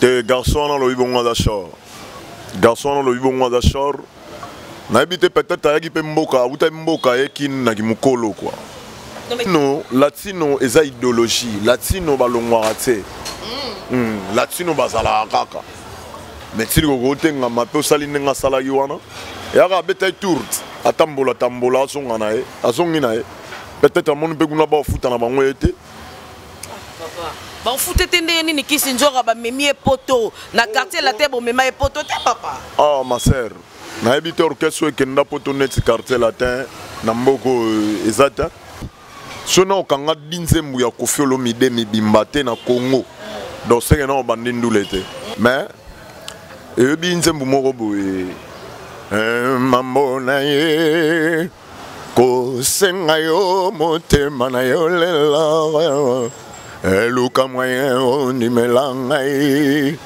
Te garçon dans le bon d'achat. Garçon dans le bon d'achat. N'habite peut-être à équipe mboka ou mboka et qui n'a qui mukolo quoi. Non, latino est une idéologie. Latino balongwarate. Latino bazala kaka. Mais si le côté nga mape saline nga sala yuana. Et aga beta tour. Atambola tambola songanae. Asonginae. Peut-être à mon peguna ba foot na bango été. Bon foot etende ni kisi njora ba memi poto na quartier la table mema poto te papa. Ah ma sœur. Na habite orchestre que nda poto net quartier latin na mboko ezata. Sona okanga dinzembu ya Koffi Olomide mibimbate na Congo. Donc c'est que non bandindulete. Mais e dinzembu moko boye. Mambo na ye ko senga yo motema na yo lela. Eluka moyen oni melangai.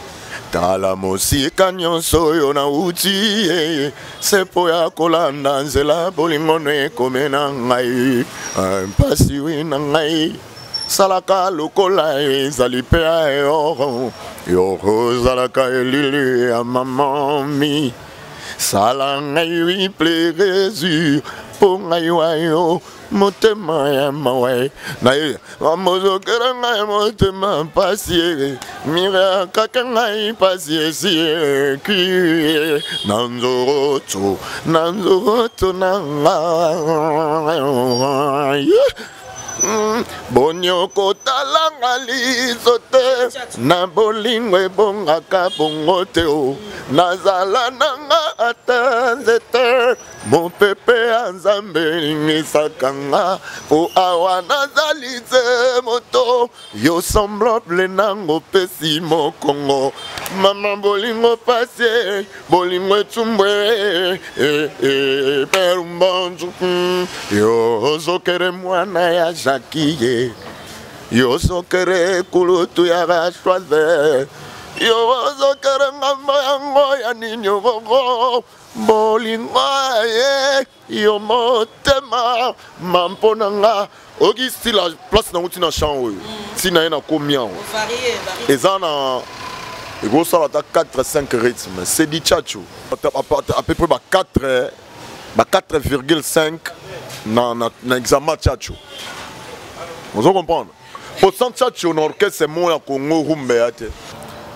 Tala musika nyonso yo na uti sepo ya kolanda nzela bolingo ne komena ngai mpasi wina ngai salaka lokola ezali pe yo zalaka elili ya mamami sala ngai wi plezu po ngai wayo motema ya mawe na ye amozo keranga motema pasie mira kakangai pasie si ki nanzoto nanga bonyoko talanga lizote na bolingwe bongaka bongote o nazala nanga atanzete mon pepe anzambe nisakanga o awa nazalize moto yo semblable nango pesi mokongo mama bolingo pasie bolingo tumbwe perumbonzu yo zokere mwana ya Jackie yo zokere kulutu ya gashwaze yo zokere ngamba yango ya ninyo bogo bolingo yo motema mamponanga Auguste la place na uti na champ sina na combien ezana ego ça va 4-5 rythmes c'est du tchatcho à peu près 4,5 na examen tchatcho vous comprenez pour ça tchatcho na orchestre c'est moi ya Congo rumbe ate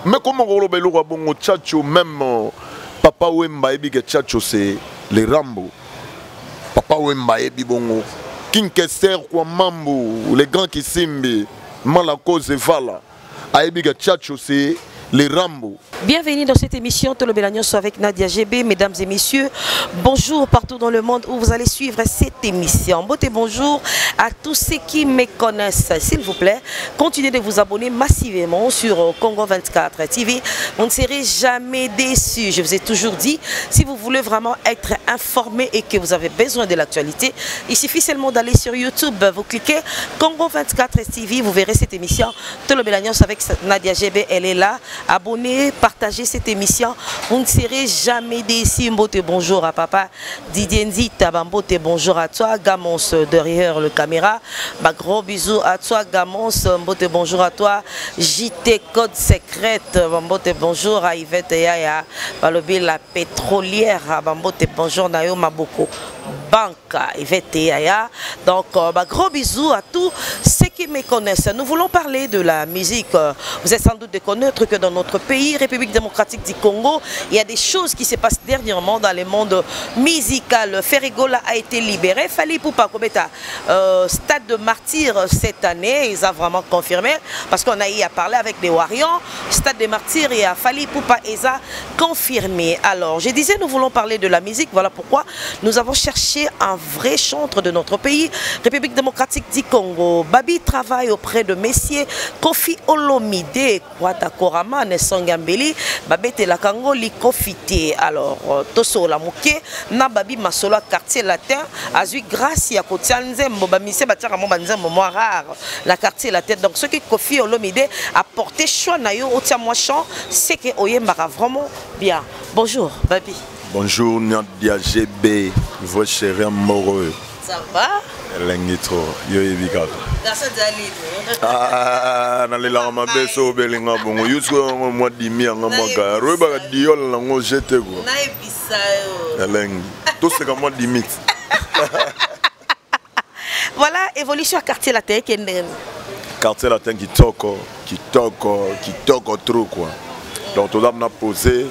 mais comment on le lo bongo tchatcho même Papa Wemba ebi que tchatcho c'est les Rambo Papa Wemba ebi bongo King Kester kwa mambo les grands qui simbi Malako Zevala ebi que tchatcho c'est les Rambo. Bienvenue dans cette émission Tolo Belagnos avec Nadia GB. Mesdames et messieurs, bonjour partout dans le monde où vous allez suivre cette émission. Bonjour à tous ceux qui me connaissent. S'il vous plaît, continuez de vous abonner massivement sur Congo 24 TV. Vous ne serez jamais déçus. Je vous ai toujours dit, si vous voulez vraiment être informé et que vous avez besoin de l'actualité, il suffit seulement d'aller sur YouTube. Vous cliquez Congo 24 TV, vous verrez cette émission Tolo Belagnos avec Nadia GB. Elle est là. Abonnez, partagez cette émission. Vous ne serez jamais déçus. Mbote bonjour à papa. Didier Nzita, Mbote bonjour à toi. Gamons derrière le caméra. Bah, gros bisous à toi, Gamons. Mbote bonjour à toi. JT Code Secrète. Mbote bonjour à Yvette Yaya. Balobi la pétrolière. Mbote bonjour Nayo Maboko. Banque Yvette Yaya. Donc, bah, gros bisous à tous ceux qui me connaissent. Nous voulons parler de la musique. Vous êtes sans doute de connaître que dans notre pays, République démocratique du Congo, il y a des choses qui se passent dernièrement dans le monde musical. Ferregola a été libéré. Fally Ipupa Kobeta, stade de martyr cette année, ils ont vraiment confirmé, parce qu'on a eu à parler avec les Warriors. Stade de martyr et à Fally Ipupa, ils ont confirmé. Alors, je disais, nous voulons parler de la musique. Voilà pourquoi nous avons cherché un vrai chantre de notre pays, République démocratique du Congo. Babi travaille auprès de messieurs Koffi Olomide, Kwata Korama, Nesongambeli, Babete la Kango, li Kofite. Alors, Toso la Mouké, na Babi Masola, quartier latin, Azui grâce à Kotianze, Mobamise, Batiara Mobanze, Momo rare, la quartier latin. Donc, ce que Koffi Olomide a porté choix, Nayo, Otiamouachan, c'est que Oyembara vraiment bien. Bonjour, Babi. Bonjour, Nadia GB, votre chéri amoureux. Ça va? L'engitro, yo ebikaka. Ah, na lela ma beso belinga bongo. Yusko mo dimi anga maka. Roba diol na ngo jete go. Na ebisa yo. Elengi. Tout ce que moi dimi. Voilà, évolution à quartier latin qui est Quartier latin qui toque trop quoi. Donc tout d'abord on a posé.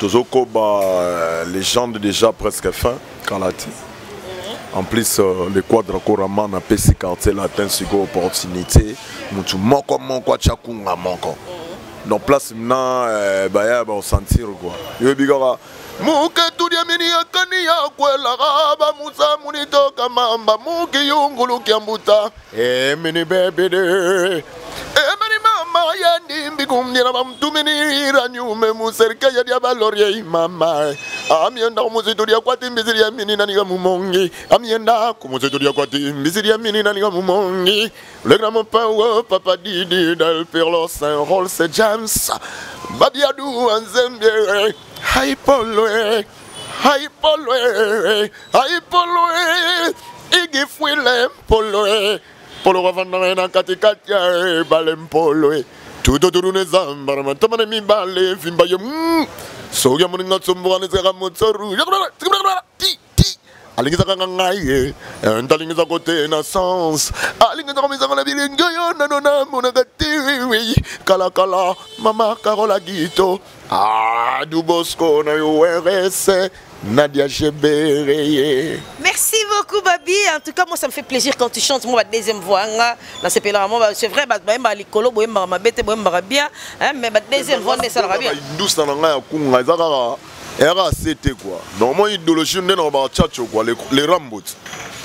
Tozoko ba légende déjà presque fin quand la en plus le quadre couramment na PC quartier latin c'est une opportunité mutu moko chakunga moko donc place maintenant ba sentir quoi yo bigara muke tudia mini akani ya kwela ba musa munito kamamba muke yungulu kyambuta mini bebe de mama yandi mbigumnira bamtumini ranyume muserka ya dia balorie mama amienda kumuziduria kwati mbiziri ya mini nani mumongi amienda kumuziduria kwati mbiziri ya mini nani mumongi le grand papa Didi del Pirlo Saint Rolls James Babiadou Anzembe Haipolwe Igi fuile polwe Polo wafanda na katikati ya balempolo tudo nezamba matamane mi bale vimba yo so ya muninga tsumbuka nezaka motsoru ti alingiza kangangaye ndalingiza kote na sans alingiza komisa kona bilingo yo na mona katiwi kala mama Carola Guito du Bosco na yo RS Nadia GB. Merci beaucoup Babi. En tout cas moi ça me fait plaisir quand tu chantes moi deuxième voix dans ce pays là c'est vrai bah likolo boyemba mabete boyemba bien mais deuxième voix ne ça bien. Douce na nga ya kunga ezaka era c'était quoi. Donc moi idéologie ndé na ba chacho quoi les Rambot.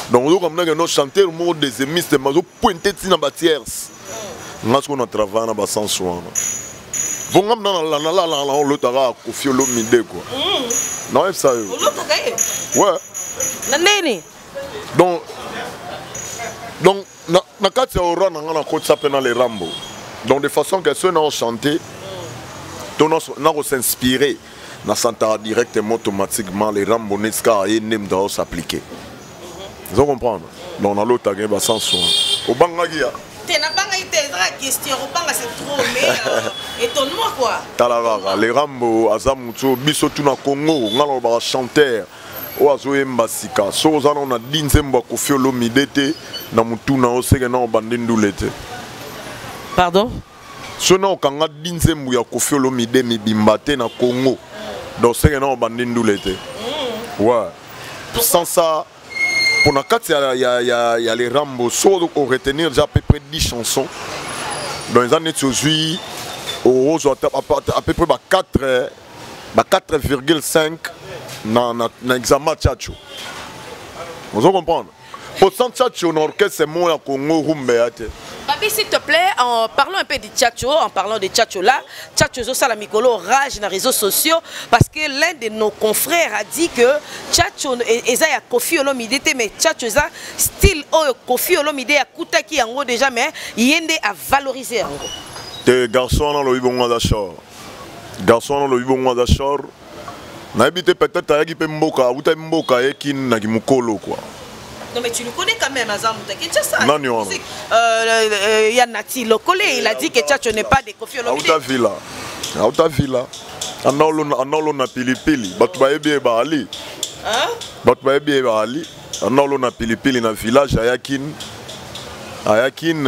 Donc on comme na no chanteur mo des émistes mazo pointer tina ba tiers. Ngas ko na travail na ba sans soin. Bon ngam na lotara Koffi Olomide quoi. Non, c'est ça. Ouais. Nandeni. Donc na kati ora na ngana ko tsape na les Rambo. Donc de façon que ceux n'ont chanté on s'inspirer na santa directement automatiquement les Rambo neska et nem doit s'appliquer. Vous comprenez? Donc on a l'autre gain ba sans soin. Au bangagia. T'as pas été la question, au banga c'est trop mais étonne-moi quoi. Talavara les Rambo azamuto biso tuna Congo ngalo ba chanteur oazo embasika so zana na dinzemba Koffi Olomide te na mutuna oseke na bandindule te. Pardon? So na okanga dinzembu ya Koffi Olomide mibimba te na Congo donc oseke na bandindule te. Ouais. Sans ça pour la carte, il y a les Rambo, sauf qu'on retenir déjà à peu près 10 chansons. Dans les années 18, à peu près 4,5 dans l'examen Tchatcho. Vous comprenez? Pour ça, Tchatcho, l'orchestre, c'est moi, Congo, Rumbeate. Babi, s'il te plaît, en parlant un peu de Tchatcho, en parlant de Tchatcho là, Tchatcho Zosa la Mikolo rage dans les réseaux sociaux parce que l'un de nos confrères a dit que Tchatcho eza ya Koffi Olomide mais Tchatcho za style Koffi Olomide a Koutaki en gros déjà mais yende a valoriser en gros. Te garçon dans le Ibonga d'Achor. Garçon dans le Ibonga d'Achor. Na habité peut-être à Yagipe Mboka, ou Mboka et Kin Nagimukolo quoi. Non mais tu le connais quand même, Azam Kinshasa. Non, non. Yanati Lokole, il a dit que Tchatcho n'est pas de Koffi Olomide. Auta villa. Anolo na pilipili. Batu baebi ba ali. Hein? Batu baebi ba ali. Anolo na pilipili na village Ayakin.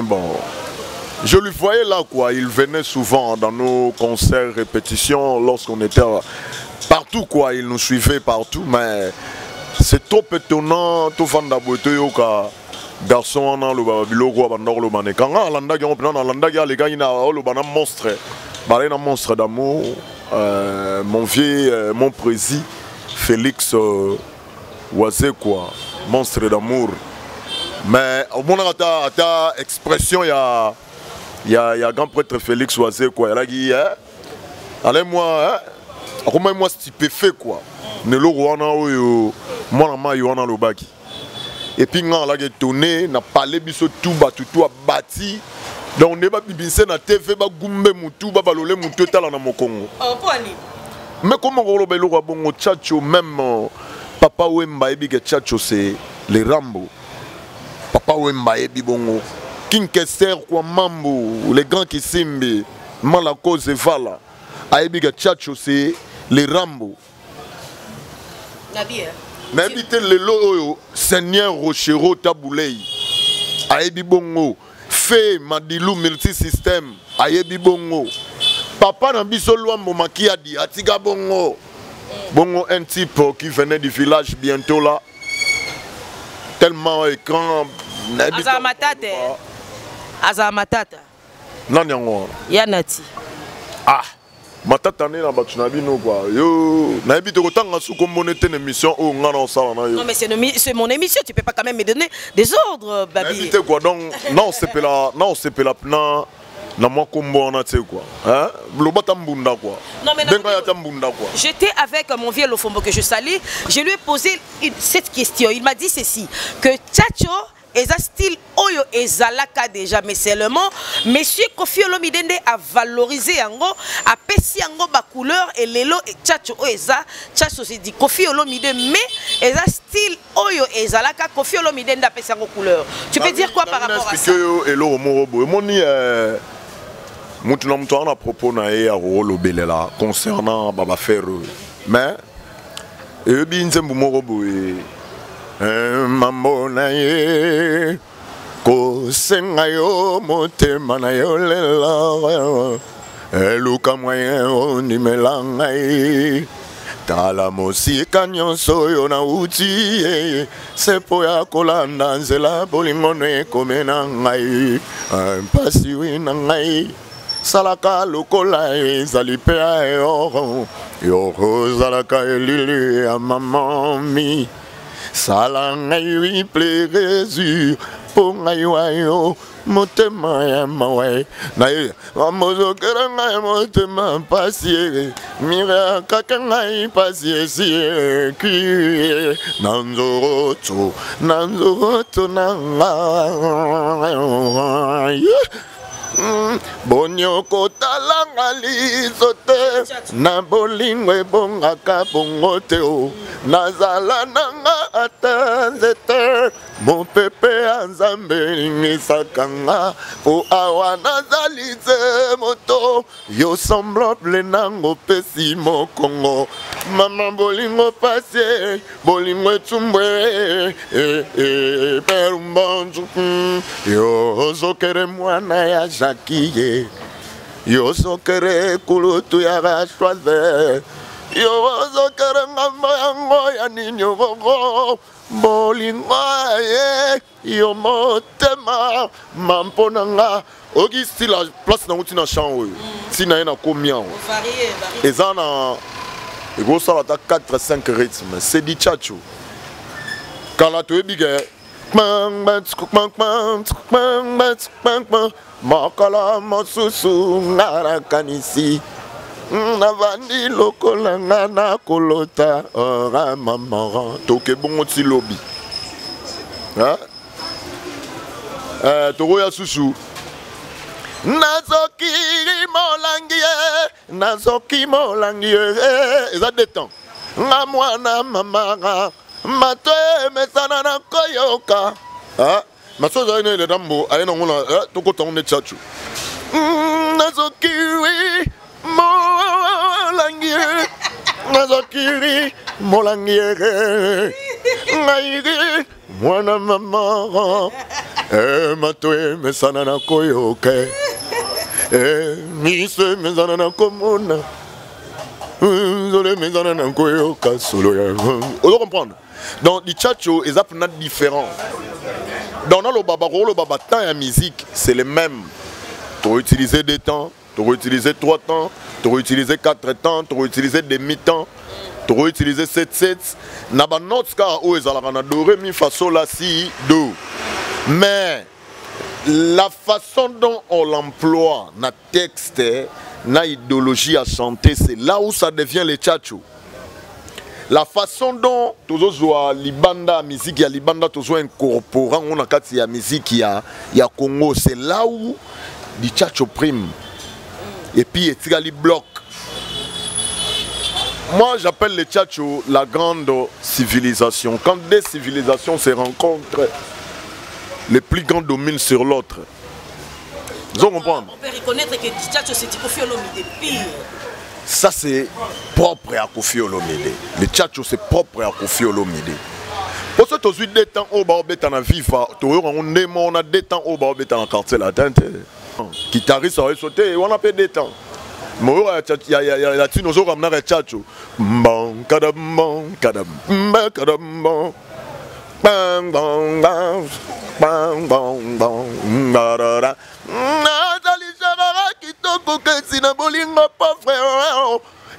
Bon. Je le voyais là quoi, il venait souvent dans nos concerts, répétitions lorsqu'on était partout quoi, il nous suivait partout mais c'est trop étonnant, tout fan d'abouté yoka garçon dans le biloko abandor le mané. Quand on landa qui on prend dans landa qui les gars il a le bana monstre, balai na monstre d'amour, mon vieux mon président Félix Oisé quoi, monstre d'amour. Mais au moment à ta expression il y a grand prêtre Félix Oisé quoi, il a dit allez moi comment moi stupéfait quoi. Ne lo wana oyo mwana mayi wana lobaki et puis nga la tourné na parlé biso tout batutu abati donc ne ba bibinse na TV ba gumbe mutu ba balole mutu tala na mokongo poni mais comment on lobelo kwa bongo Tchatcho même papa Wemba ebi ke Tchatcho c'est les Rambo papa Wemba ebi bongo King Kester kwa Mambo, les grands qui simbe, Malako Zevala, Aebiga Tchatcho c'est les Rambo. N'habite le loyo, Seigneur Rochero Taboulei, Aebi Bongo, Fait Madilou multi-système, Aebi Bongo, Papa Nabiso Luambo Makiadi, Atiga Bongo, Bongo un type qui venait du village bientôt là, tellement écran. Aza Matata. Nani yango? Yanati. Ah, Matata ne na batu na bino quoi. Yo, na ebite ko tanga su ko monete une émission o ngana sala na yo. Non mais c'est mon émission, tu peux pas quand même me donner des ordres, baby. Na ebite quoi donc non c'est pela na moi kombo na tse quoi. Hein? Lobata mbunda quoi. Non mais Benga ya mbunda quoi. J'étais avec mon vieux Lofombo que je salue, je lui ai posé cette question. Il m'a dit ceci que Tchatcho Eza style Oyo Ezalaka déjà, mais seulement Monsieur Kofi Olomidende a valorisé yango, a pessi yango ba couleur et lelo et Tchatcho Eza, Tchatcho c'est dit Kofi Olomide, mais Eza style Oyo Ezalaka, Kofi Olomidende a pessi yango couleur. Tu peux dire quoi par rapport à ça? Hello Morobo, moni mutu na mutu ana propos na e ya rolo belela concernant Baba Ferro. Mais e bi nzembu Morobo mambo na ye kosenga yo motema na yo lela eluka moyen ondimela ngai tala mosika nyonso oyo nauti sepo ya kolanda nzela bolingo no ekome na ngai mpasi wi na ngai salaka lokola ezali mpe ya yoro yoro zalaka elili ya mamami Sala ngai plaisir pour ngai wayo motema ya mawe na ye amozo kera ngai motema pasie mira kaka ngai pasie si ki nanzoto na Bonyoko talanga lisote na bolingwe bonga kabongoteo nazala nanga atanzete mon pepe anzambe nisakanga o awa nazalize moto yo semblable nango pesi mokongo mama bolingo pasie bolingo tumbwe perumbonzu yo zokere mwana ya Jakiye yo zokere kulutu ya gashwaze yo zokere ngamba yango ya ninyo bogo bolingo ye yo motema mamponanga Auguste la place na uti na champ si na ena combien ezana ego sala ta 4-5 rythmes c'est dit Tchatcho kala to ebige makala masusu ngarakanisi navandi lokola na kolota ora mama toke bongo ti lobi toko ya susu nazoki molangi eza détend nga mwana mama mato mesana na koyoka maso za ine le dambo ayena ngona toko tongo ne Tchatcho nazokiri molangi ngairi mwana mama mato mesana na koyoka mise mesana na komona zole mesana na koyoka solo ya on doit comprendre. Donc, les Tchatcho, ils sont différents. Dans le baba temps et musique, c'est les mêmes. Tu vas utiliser des temps, tu vas utiliser 3 temps, tu vas utiliser 4 temps, tu vas utiliser des mi-temps, tu vas utiliser 7-7. Naba notre cas où ils ont doré mi fa sol la si do. Mais la façon dont on l'emploie, na texte, na idéologie à chanter, c'est là où ça devient les Tchatcho. La façon dont toujours libanda musique ya libanda toujours incorporant on a kati ya musique ya Congo, c'est là où di Tchatcho prime et puis etikali bloc. Moi j'appelle les Tchatcho la grande civilisation. Quand des civilisations se rencontrent, les plus grands dominent sur l'autre. Vous comprenez? On peut reconnaître que Tchatcho c'est Kofi Olomide pire. Ça c'est propre à Kofi Olomide. Le Tchatcho c'est propre à Kofi Olomide. Pour ça, tu as 2 temps au bas dans la vie, on a 2 temps au bas dans le quartier latin. Guitariste, ça va sauter, on a pas 2 temps. Mais il y a la tune aux autres, on a Tchatcho. Bon, kadam, bon, kadam, kadam, bon. Bang, bang, bang, bang, bang, bang, barara.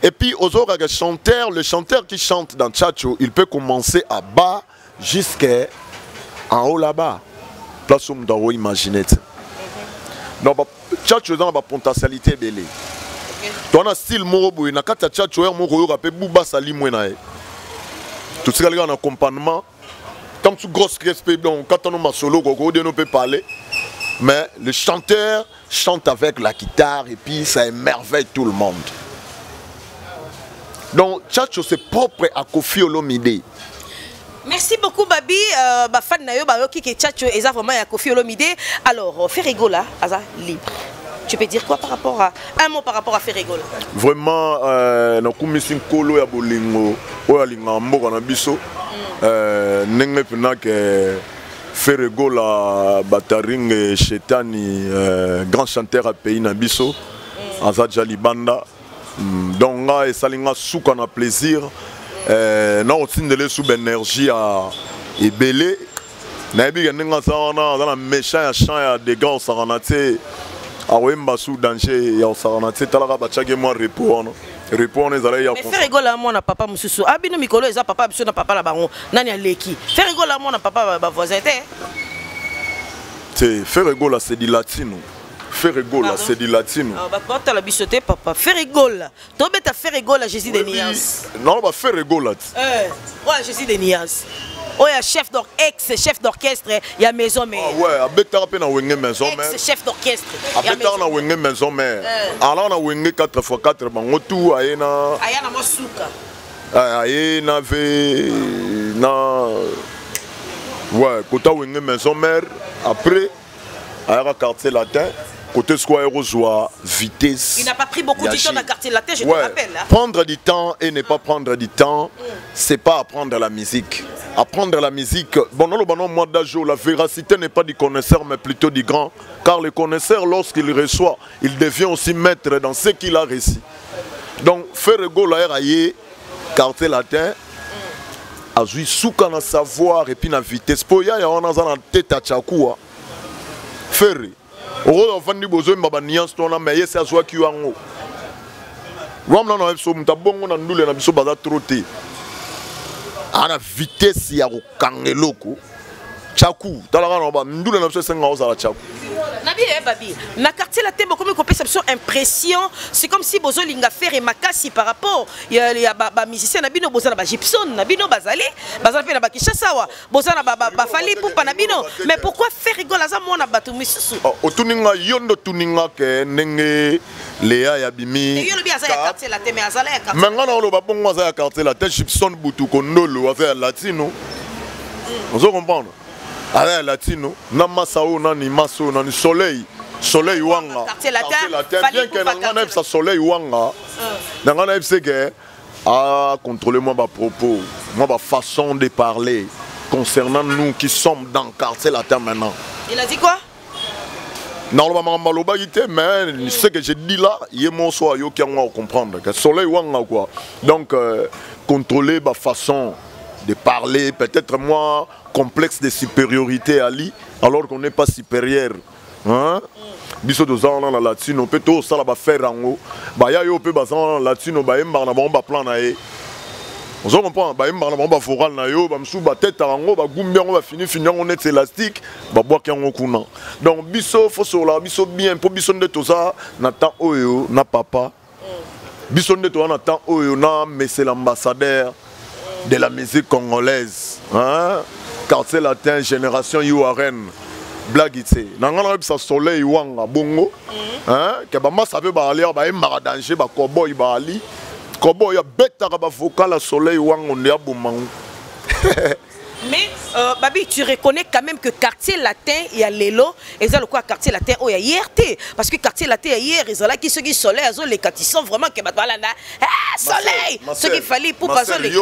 Et puis, aux autres, le chanteur qui chante dans Tchatcho, il peut commencer à bas jusqu'à en haut là-bas. Place où on doit imaginer. Donc, Tchatcho dans la potentialité belé. Tu as un style morobo, il y a un Tchatcho, il y a un Bouba Sali Mouena. Tout ce qui est en accompagnement, tant que gros respect, quand on a solo, on peut parler. Mais le chanteur chante avec la guitare et puis ça émerveille tout le monde. Donc, Tchatcho c'est propre à Kofi Olomide. Merci beaucoup Babi, fan na yo ba yoki ke Tchatcho eza vraiment ya Kofi Olomide. Alors Ferregola aza libre. Tu peux dire quoi par rapport à un mot par rapport à Ferregola? Vraiment na kumisi nkolo ya bolingo oya linga mboka na biso. Nenge pena ke Ferregola Bataring Chetani grand chanteur à pays na biso. Aza Jalibanda. Donc là et salinga souka na plaisir. Na otindele sous énergie à ebele na bi ngenga sana dans la méchant ya chant ya des gars saranate awemba sous danger ya saranate talaka bachage moi répondre ezala ya mais Ferregola mona papa mususu abino mikolo eza papa biso na papa la baron nani aleki Ferregola mona papa ba voisin te c'est Ferregola c'est du latino. Ferregola, c'est du latino. Bah, la bichoté, papa. Ferregola. Tu as Ferregola, Jésus de Nias. Non, bah, Ferregola. Ouais, Jésus de Nias. Oh, il y a ex-chef d'orchestre, il y a maison mère. Ah ouais, abeta pe na wenge maison mère. Ex-chef d'orchestre. Abeta na wenge maison mère. Alors na wenge 4x4 bango tout ayena. Ayana mosuka. Ayena ve na ouais, kota wenge maison mère après ayera quartier latin. Côté Square Rosois, vitesse. Il n'a pas pris beaucoup de temps dans le quartier latin, je te rappelle. Hein? Prendre du temps et ne pas prendre du temps, c'est pas apprendre la musique. Apprendre la musique, bon, non, moi d'âge, la véracité n'est pas du connaisseur, mais plutôt du grand. Car le connaisseur, lorsqu'il reçoit, il devient aussi maître dans ce qu'il a réussi. Donc, Ferregola Raye, quartier latin, a joué sous qu'on savoir et puis la vitesse. Pour y aller, on a dans tête à Tchakoua. Ferre. On va besoin de niance ton mais yes à soi qui en haut. Ram na so mutabongo na ndule na biso baza trotter. Ana vitesse ya ko kangeloko. Tchakou, talaka na ba ndule na biso senga oza la tchakou. Nabi babi, na quartier la tembo comme perception impression, c'est comme si bozo linga faire et makasi par rapport il y a ba musicien na bino boza na ba Gibson na bino bazali pe na ba Kishasawa boza na ba fali pupa na bino mais pourquoi faire rigoler ça mona batu misusu otuninga yondo tuninga ke ndenge Léa ya bimi yo lobi azaya quartier la tembe azala ya quartier manga na lo ba bongo azaya quartier la tembe Gibson butu kondolo affaire latino on se comprend. Allez, latino, Namasao, Nani Maso, Nani Soleil, Soleil Wanga. Quartier latin, bien que Nanga sa Soleil Wanga, Nanga c'est que à contrôler moi ma propos, moi ma façon de parler concernant nous qui sommes dans le quartier latin maintenant. Il a dit quoi? Non, mais ce que j'ai dit là, il y a mon soir, il y a comprendre que Soleil Wanga quoi. Donc contrôler ma façon de parler, peut-être moi complexe de supériorité à lui alors qu'on n'est pas supérieur. Hein? Biso dozan na latino peut tout ça la faire en haut. Ba ya yo peut bazan latino ba emba na bomba plan na e. On se comprend ba emba na bomba foral na yo ba msu ba tête en haut ba gumbia on va finir on est élastique ba bois ki en kuna. Donc biso faut sur la biso bien pour biso de tout ça na temps oyo na papa. Biso de tout na temps oyo na mais c'est l'ambassadeur de la musique congolaise. Hein? Quartier latin, génération URN, Blagité. Nangana sa soleil wanga bongo. Hein? Kebama savait ba aller ba emba danger ba cowboy ba ali. Cowboy ya beta ba vocal la soleil wanga on ya bomang. Mais Babi, tu reconnais quand même que quartier latin, il y a Lelo, et ça le quoi quartier latin, oh il y a IRT. Parce que quartier latin hier, ils ont là qui ceux qui soleil, les ils sont vraiment que voilà soleil. Ce qu'il fallait pour passer les.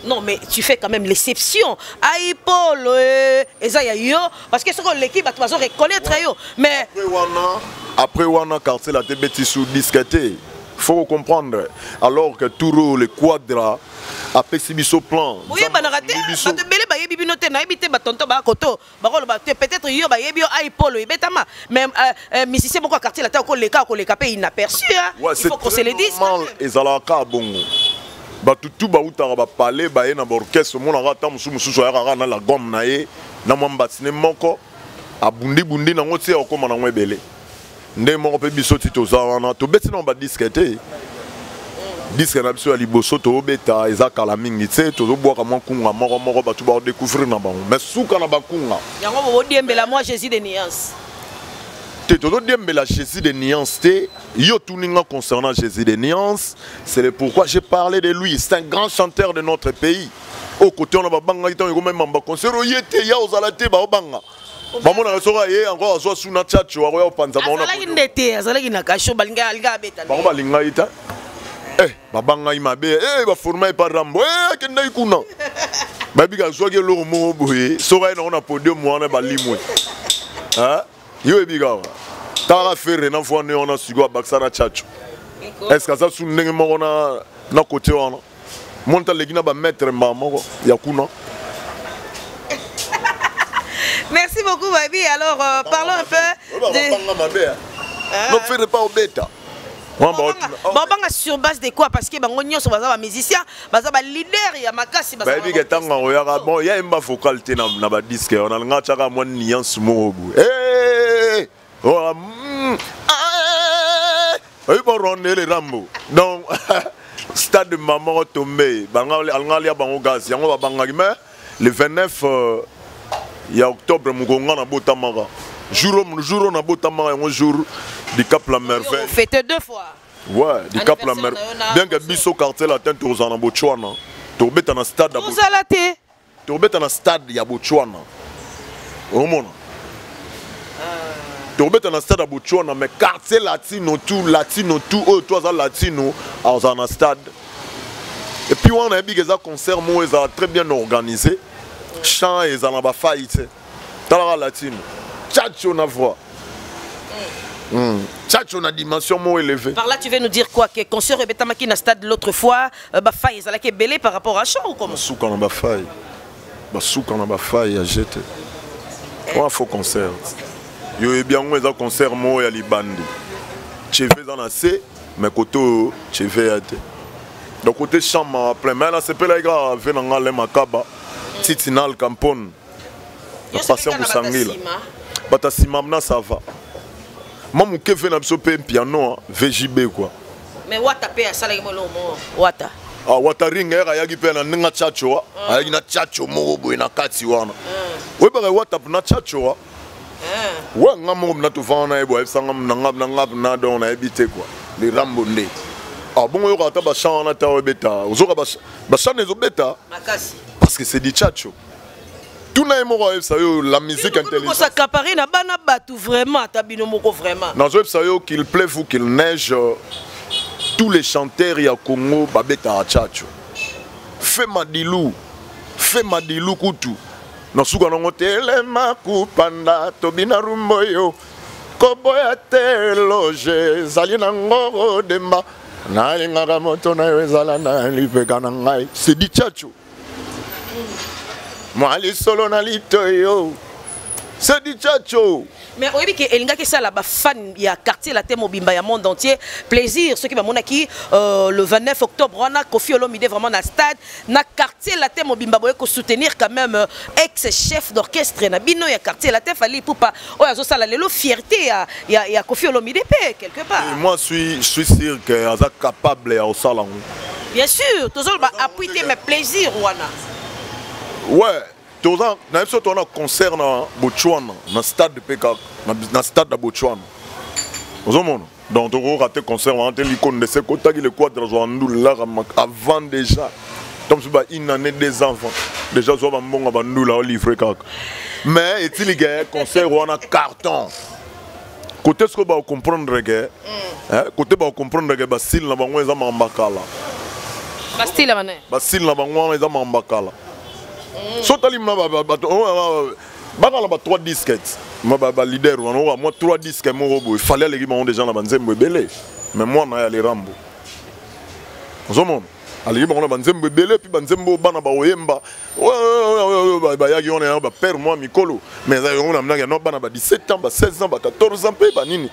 Non, mais tu fais quand même l'exception. Aïe, Paul, et ça, y a parce que ce que l'équipe va reconnaître. Mais après, on a quartier la TBT sous disqueté. Il faut comprendre. Alors que Touro, le quadra, a pécibi au plan. Oui, bah, raté. Peut-être yo ba yebi aïe Paul, mais musicien beaucoup quartier la tête les cas inaperçu. Il faut qu'on se le dise. Et ça la ka bongo. Batutu ba utara ba parler ba na orchestre mon ngata mususu ya na la gomme na ye na mwambatine moko abundi bundi na ngoti ya okoma na ngwebele nde moko pe biso ti toza wana to beti na ba disquete disque na biso ya liboso to beta eza kala mingi te to boka mkunga moko batu ba découvrir na bango mais suka na bakunga yango bo diembela moi Jésus de nuances Todo diembela Jésus de nuances yo tuninga concernant Jésus de nuances, c'est pourquoi j'ai parlé de lui. C'est un grand chanteur de notre pays. Au côté on a banga ito ko même ba concert yete ya ozalate ba obanga. Ba mona soka ye encore so suna chacho wa yo panza ba ona. Azala ndete azala kina kasho balinga alga beta. Ba balinga ita. Ba banga imabe ba former par Rambo kenda ikuna. Ba biga so ke lo mo boye soka na ona podium wana ba limwe. Hein? Yo ebiga tara faire na fois on a sugo baksana chacho est-ce que ça sous ndenge moko na côté wana monta legina ba mettre mamo yakuna. Merci beaucoup Babi. Alors parlons un peu de non faire pas au bêta. Bon sur base de quoi parce que bango nyonso baza ba musicien baza ba leader ya makasi baza Babi ke tanga oyaka bon ya imba focal te na ba disque on a nga chaka mo nuance mo bu oui, bon, on est les Rambo. Donc, stade de maman tombé. Le 29 il y a octobre, Mougonga na Botamara. Jour na Botamara, un jour du Cap la Merveille. Fête deux fois. Ouais, du Cap la Merveille. Bien que Bisso quartier latin, tu es en Botswana. Tu es dans un stade à Botswana. Tu es dans un stade à Botswana. Au monde. Tu es dans un stade à Botswana, mais quartier latino tout, oh, toi ça latino, dans un stade. Et puis on a vu que ça concert, moi, ils ont très bien organisé. Chant, ils ont pas faillite. T'as la latino. Tchatcho na voix. Tchatcho na dimension moins élevée. Par là, tu veux nous dire quoi? Que concert Betamaki na stade l'autre fois, bah faille, ça l'a qui est belé par rapport à chant ou comment? Souka na ba faille. Bah souka na ba faille à jeter. On faut concert. Yo e bien on concert mo ya libandi. Cheve dans la C mais côté cheve ate. Donc côté chambre plein mais là c'est pas les gars venant le makaba. Titinal campon. La passion pour sangila. Bata simamna ça va. Mamu ke fait na biso pe piano VJB quoi. Mais wata pe ça la molo mo wata. Ah wata ringa ya yagi pe na ninga chacho. Ayagi na chacho mo boy na kati wana. We ba wata na chacho. Ouais, on a mon tout fan na ebo efsanga na don na ebité quoi. Les rambonde. Ah bon yo kata ba chant na ta beta. Ozoka ba chant les beta. Makasi. Parce que c'est du chacho. Tout na emo efsa yo la musique intelligente. Ça caparé na bana batu vraiment tabino moko vraiment. Dans efsa yo qu'il pleuve ou qu'il neige tous les chanteurs ya Congo ba beta chacho. Fais Madilou kutu. Nasuka nango telema kupanda tobina rumbo yo koboya te loge zali nango demba na linga moto na ezala na lipeka na ngai c'est di chacho mwali solo na litoyo c'est di chacho. Mais oui, que Elinga qui ça là bas fan il y a quartier la thème Mobimba ya monde entier plaisir ceux qui va mon qui le 29 octobre on a Kofi Olomide vraiment dans stade na quartier la thème Mobimba boye ko soutenir quand même ex chef d'orchestre na bino ya quartier la thème fallait pour pas oh azo ça la lelo fierté ya Kofi Olomide quelque part. Et moi je suis sûr que aza capable ya osala. Bien sûr toujours ba appuyer mes plaisirs wana. Ouais. On a un concert na Botswana, na stade de PK, na stade de Botswana. Donc on a raté concert, on a l'icône de ce côté qui le quadre avant déjà. Comme si une année des enfants. Déjà, soit bon à nous là, livrer quelque. Mais est-il que concert on a carton. Côté ce que va comprendre que, côté va comprendre que Basile na bango eza mambakala. Bastille là Basile na bango eza mambakala. Sotali na bakala ba 3 disquettes. Moi ba leader moi 3 disques mon robot. Il fallait les gens déjà na banzembo belé. Mais moi na ya les rambo. Ozomon. Ali bango banzembo belé puis banzembo bana ba oyemba. Ba yaki on est ba père moi mikolo. Mais on a mna no bana ba 17 ans, ba 16 ans, ba 14 ans pe ba nini.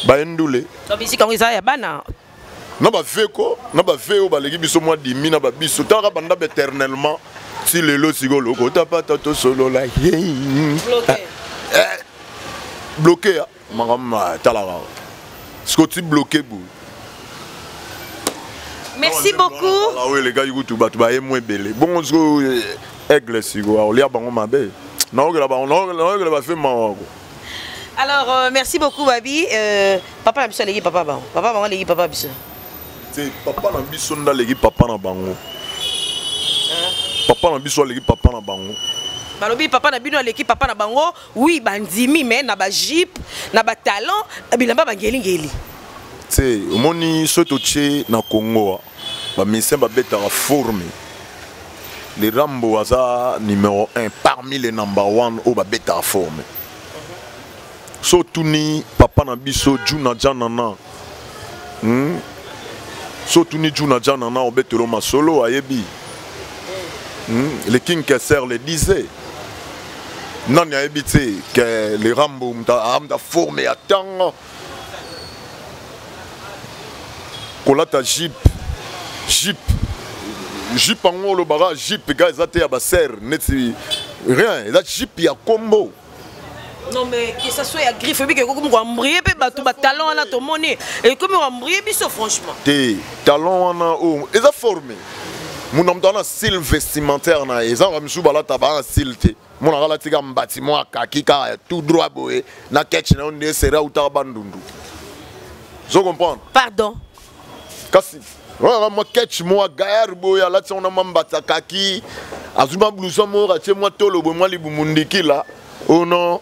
Ba endule. To bisi quand ils a bana. Na ba veko, na ba veo ba leki biso moi 10 na ba biso tara banda éternellement. Si le lot sigolo ko ta pas to solo la. Bloqué. Bloqué magam talara. Ce que tu bloqué bou. Merci beaucoup. Ah oui, les gars, ils goûtent tout bas, moins belé. Bon, on se aigle sigo, on lia bango mabe. Non, on va faire marre. Alors, merci beaucoup, Babi. Papa n'a pas les papa bango. Papa bango les papa biso. C'est papa n'a biso nda les papa na bango. Papa n'a biso les papa na bango. Balobi papa na bino l'équipe papa na bango. Oui, bandimi mais na ba jeep, na ba talent, bilamba bangeli. C'est moni soto tché na Congo. Ba mission ba beta formé. Les Rambo aza numéro 1 parmi les number 1 au ba beta formé. So tuni papa na biso Juna Janana. So tuni Juna Janana au betelo masolo ayebi. Le King Kesser le disait. Non ya ebité que les Rambo mta formé à temps. Kolata Jeep en haut le barrage Jeep gars ils étaient à Basser neti rien ils Jeep ya combo. Non mais que ça soit à griffe et que comme on briller pe bato ba talent na to monnaie et comme on briller biso franchement. Té talent na o ils a formé. Mon homme dans un style vestimentaire na ils ont msu bala taba style té. Mon ala tika bâtiment kaki ka tout droit boé na ketch na on sera ou ta bandundu. Je comprends. Pardon. Kasi moi catch moi gaillard boya là on a mambata kaki azuma blouson mo raté moi tolo bo moi libumundiki là oh non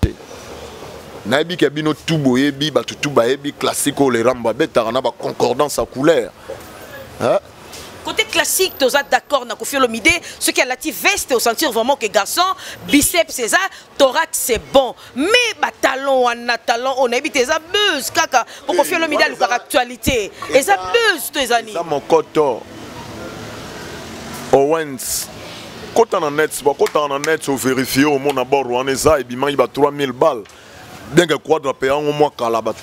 naibi kabino tout boye bi ba tout ba ebi classico les ramba beta na ba concordance à couleur hein. Côté classique, tu es d'accord na Koffi Olomide, ce qui a la veste, au sentir vraiment que garçon, biceps c'est ça, thorax c'est bon. Mais bah talon on habite les buzz kaka pour Koffi Olomide le actualité. Et ça buzz tous les années. Ça mon coton. Owens. Quand on a net, on vérifie au monde à bord on est ça et bien il va 3000 balles. Bien que quadra payant au moins calabat.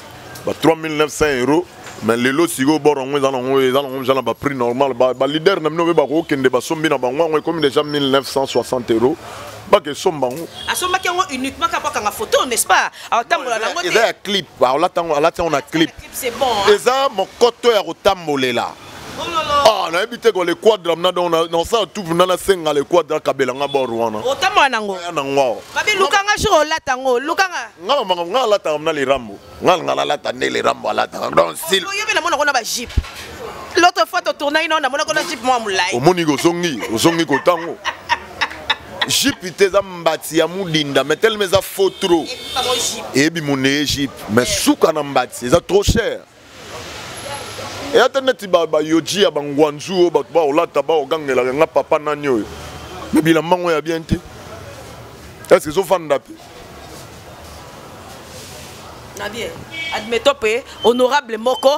3900 €. Mais les lots si go bord on dans le prix normal ba leader na mnobe ba ko kende ba sombi na bango on comme déjà 1960 €. Ba que somba on a somba qui uniquement quand on a photo n'est-ce pas alors tambola na ngote il clip alors là on a clip c'est bon et ça mon koto ya kotamboler là. Ah na ebité ko le quadra na dans ça tout na senga le quadra kabela nga bord wana otambola nango na ngwa babi lukanga jour latango lukanga nga lata na le rambo nga lata ne le rambo lata donc style yo bela mona kona ba jeep l'autre fois to tourner ina na mona kona jeep moi mulai o moni go songi ko tango jeep iteza mbati ya mudinda mais tellement ça faut trop et bi mon jeep mais souka na mbati ça trop cher. Et attendez, yoji à Bangwanzu, ba olata ba ogangela nga papa nanyo. Mais bila mango ya bien té. Est-ce que so fan d'appel? Nadia, admettons que honorable Moko,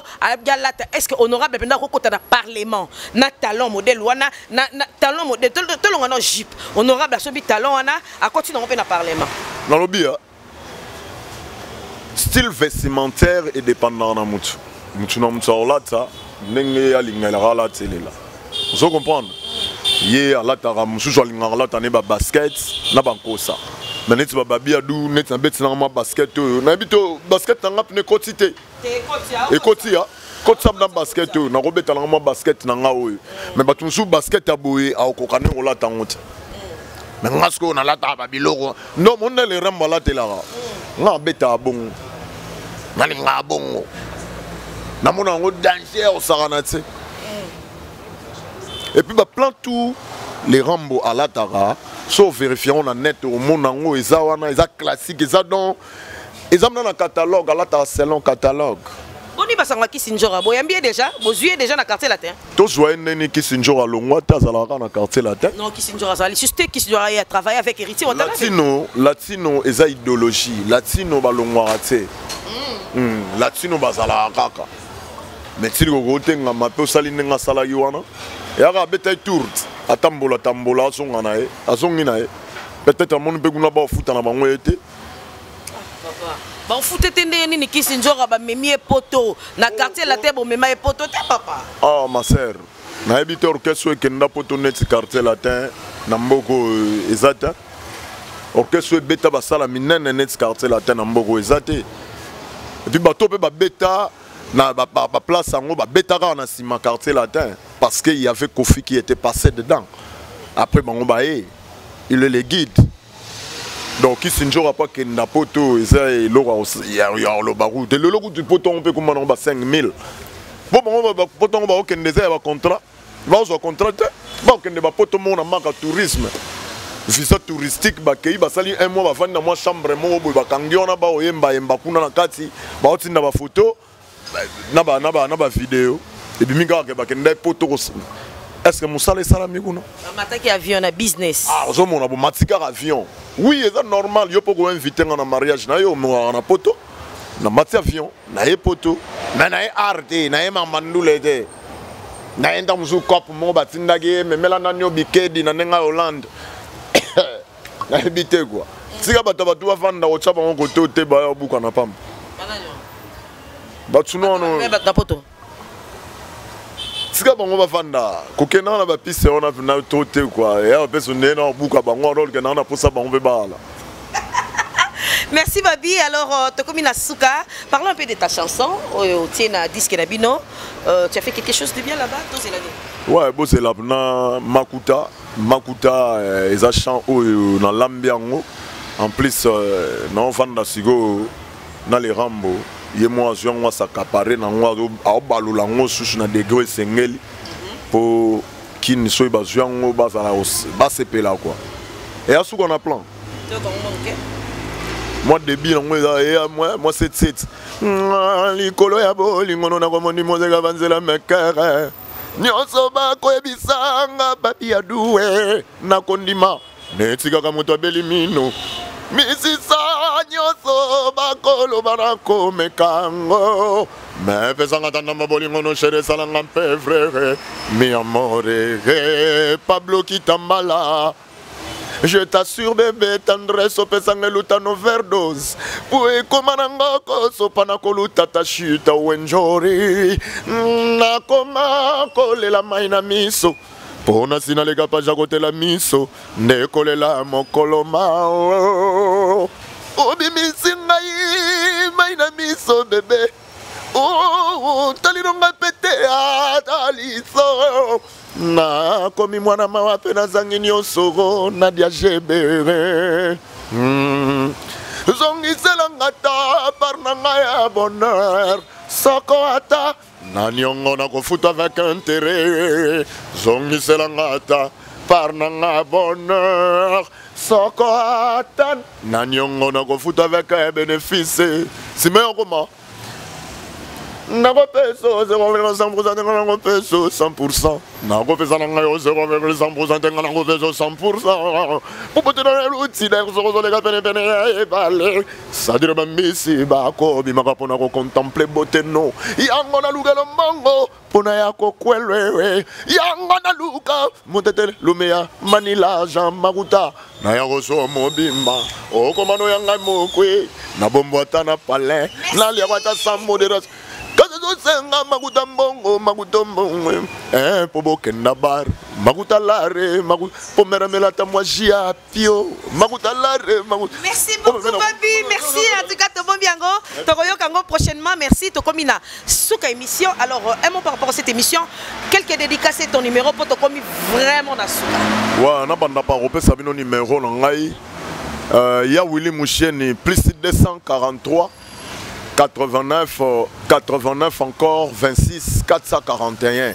est-ce que honorable pendant qu'on a parlement, na talent modèle wana, na talent modèle, tout le monde a jeep. Honorable a subi talent wana, à continuer on peut na parlement. Dans le bien. Style vestimentaire et dépendant na mutu. Mutu na mutu olata, nenge ya lingela la télé là. Vous comprenez? Yé alata musu so lingala lata ne ba basket na bankosa. Mais net ba babia du net na beti na ma basket na bito basket na ngap ne quantité. Et kotia. Quand ça na basket na robeta na ma basket na nga oyo. Mais batu musu basket aboye a okokane olata ngote. Mais ngasko na lata ba biloko. Non mon le ramba la télé là. Nga beta bon. Nani nga bongo. Na mona ngo danser au saranate. Et puis, plan tout les Rambo à la Tara, sauf vérifions la net au Monango, et ça, classique, et ça, donc, ils ont dans le catalogue, à la Tara, c'est un catalogue. On y va sans Kissinjora, vous avez déjà, vous jouez déjà dans le quartier latin. Tous voyez Nene Kissinjora, Longwa, Tazala, dans le quartier latin. Non, Kissinjora, ça, juste Kissinjora a travaillé avec Héritier. Latino, et ça, idéologie. Latino, Balongwa, Latino, Bazala, Kaka. Mais si vous avez un peu de saline, vous avez un peu de tour. Atambola, tambola, peut-être que vous avez un foot en avant. Bon, foot ni Kissinjora, mais mieux poto. Na quartier la terre, mais ma poto, papa. Ah, ma sœur. Na habité orchestre qui n'a pas tourné ce quartier latin, Namboko Ezata. Orchestre bêta basala minene net quartier latin, Namboko Ezate. Et puis bateau pe bêta na place en haut, bêta na sima quartier latin, parce qu'il y avait Kofi qui était passé dedans. Après il est le guide. Donc, si ne pas que n'a poto, il y a le barou. Le logo du poton, on peut commander 5 000. Bon, on va poton, on va un contrat. On va contracter. On va poton, on a marque tourisme. Visa touristique, il va salir un mois, va faire une chambre, il va kangiona, il va kuna na kati, il va faire une photo, na vidéo. Et puis, il va faire une photo. Est-ce que mon salaire est salami ou non? Un avion, un business. Ah, on a un matika avion. Oui, c'est normal. Il faut inviter à un mariage. Il y a un poteau. Il y a un avion. Il y a un poteau. Il y a un art. Il y a un mandoule. Il y a un cop. Il y a un il y a Hollande. Il y a un bité quoi. Si vous avez un vendre au Tchab, on côté au Téba au Boukana Pam. Si on va vendre, coquin on a piste on a venu tout quoi. Et après on est dans beaucoup de rôle que on a pour ça on veut pas là. Merci Babi. Alors Tokomina Souka, parlons un peu de ta chanson. Tu es un disque Nabino. Tu as fait quelque chose de bien là-bas, ouais, bon c'est là Makuta ils a chanté dans l'ambiance. En plus non vendre sigo dans les Rambo. Je suis s'accaparer dans le sous na degré sengeli pour qui ne soit pas là quoi. Et à ce qu'on a plan. Moi début moi c'est likolo ya bolingo na komoni mozeka vanzela mekere nyonso bakoyebisanga babi ya duwe na kondima netikaka moto abeli mino misisa nyonso bakolo banako mekango me pesanga tanda mabolingo no chere salanga mpe frère mi amore Pablo Kitambala. Je t'assure bébé tendresse opesanga luta no overdose Pue komananga koso panako luta ta chita wenjori nakoma kolela maina miso Pona sina lega pa jagote la miso nekole la mokolo mao Obi misingai maina miso bébé Oh talironga pete ataliso Na komi mwana mawa pe na zangi nyonso na dia jebere Zongisela ngata par nanga ya bonheur Soko ata na nyongo na kofuta avec intérêt Zongisela ngata par nanga bonheur Soko ata na nyongo na kofuta avec bénéfice Si meilleur comment Nago peso 0,100% nago peso 100% Nago peso nago 0,100% nago peso 100% Pour te donner l'outil d'air sur les gars pene et balé ça dire même ici bako bimaka pona ko contempler beauté no yango na luga lo mango pona yako kwelwe yango na luka motete lumea manila Jean Maruta na yako so mobimba o komano yanga mokwe na bombo tana palais na liya wata sans modération Senga maguta mbongo maguta mbongo pobo kenda bar maguta lare maguta pomera melata mwajia pio maguta lare maguta. Merci beaucoup Babi, merci en tout cas Tobo Biango. Toroyo Kango prochainement, merci Tokomina Souka émission. Alors un mot par rapport à cette émission, quelques dédicaces ton numéro pour Tokomi vraiment na Souka. Ouais, na banda par repé sabino numéro ngai. Ya Willy Mouchieni plus 243 89 encore 26 441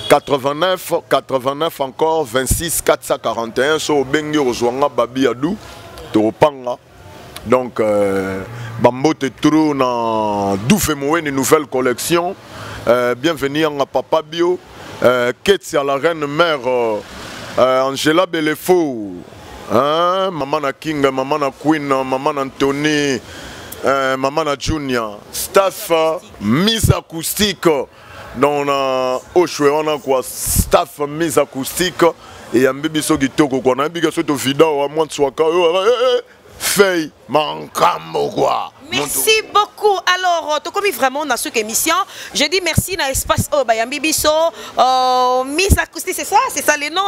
89 89 encore 26 441 so bengi ozwanga babi adu to panga donc bambote trou na doufe moweni nouvelle collection bienvenue à Papa Bio Ketsi à la reine mère Angela Belefo hein maman na King maman na Queen maman na Anthony maman na Junior staff mise acoustique dans la on quoi staff mise acoustique et un bébé so kitoko quoi na biga so to vidéo à moi swaka fei mankamo quoi. Merci beaucoup. Alors, tu comme vraiment dans cette émission, je dis merci dans l'espace Bayambi Bisso, mise acoustique, c'est ça le nom?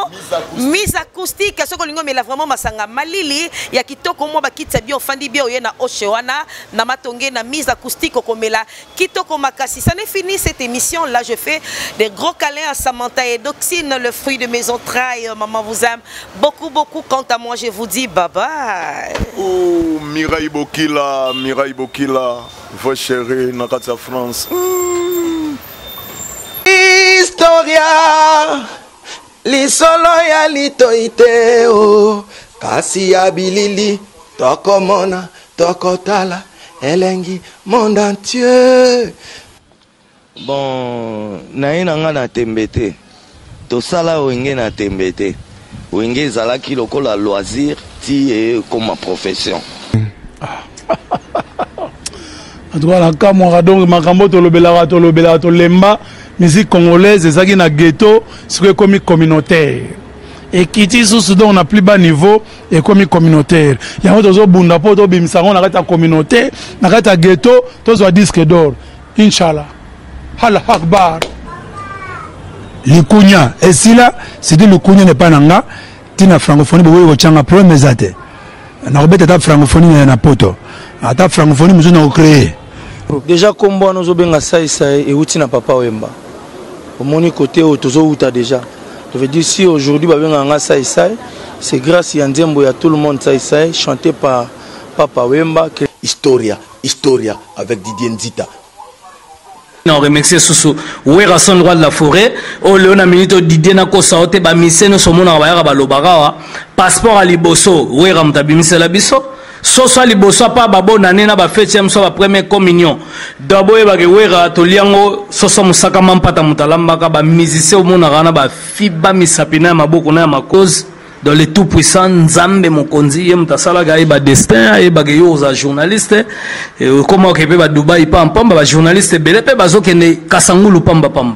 Mise acoustique, ce que l'on met vraiment masanga malili, ya kitoko mo ba kitsa bio fandi bio yena oshewana, na matonge na mise acoustique okomela kitoko makasi. Ça n'est fini cette émission là, je fais des gros câlins à Samantha et Doxine, le fruit de mes entrailles. Maman vous aime beaucoup beaucoup. Quant à moi, je vous dis bye bye. Oh, Mireille Bokila, Mireille Bokila, vos chéris, Nakatsa France. Historia, li solo ya li toite o, kasi ya bilili, toko mona, toko tala, elengi, monde entier. Bon, naina nga na tembete, to sala wenge na tembete, wenge zalaki lokola loisir, ti e comme profession. En tout cas, la Camora donc makambo tolobela tolemba musique congolaise ezaki na ghetto c'est comme communautaire et kiti sous donc on a plus bas niveau et comme communautaire yango tozo bunda po to bimsango na kata communautaire na kata ghetto tozo disque d'or inchallah Allah akbar likunya et si là c'est dit likunya n'est pas nanga tina francophonie bo wo changa problème ezate na robeta ta francophonie na poto ata francophonie muzo na créer déjà comme bon nous benga ça et outi na Papa Wemba au moni côté tozo outa déjà je veux dire si aujourd'hui ba benga ça c'est grâce à Nzembo ya tout le monde ça chanté par Papa Wemba que Historia avec Didier Nzita. On remercie Soussou Ouera son roi de la forêt au Léona Minito Didier Nako Saote ba miseno somona ba ba lobara passeport à liboso Ouera mtabimise la biso soso liboso pa babo nanena ba fetième so ba première communion d'abo e ba ke Ouera to liango soso musaka mampata mutalamba ka ba musicien omona kana ba fiba misapina maboko na makoz dans les tout puissants Nzambe Mokonzi yem tasala ga ba destin e ba ke yo za journaliste et comment ke ba Dubai pa pamba ba journaliste belé pe bazokende kasangulu pamba pamba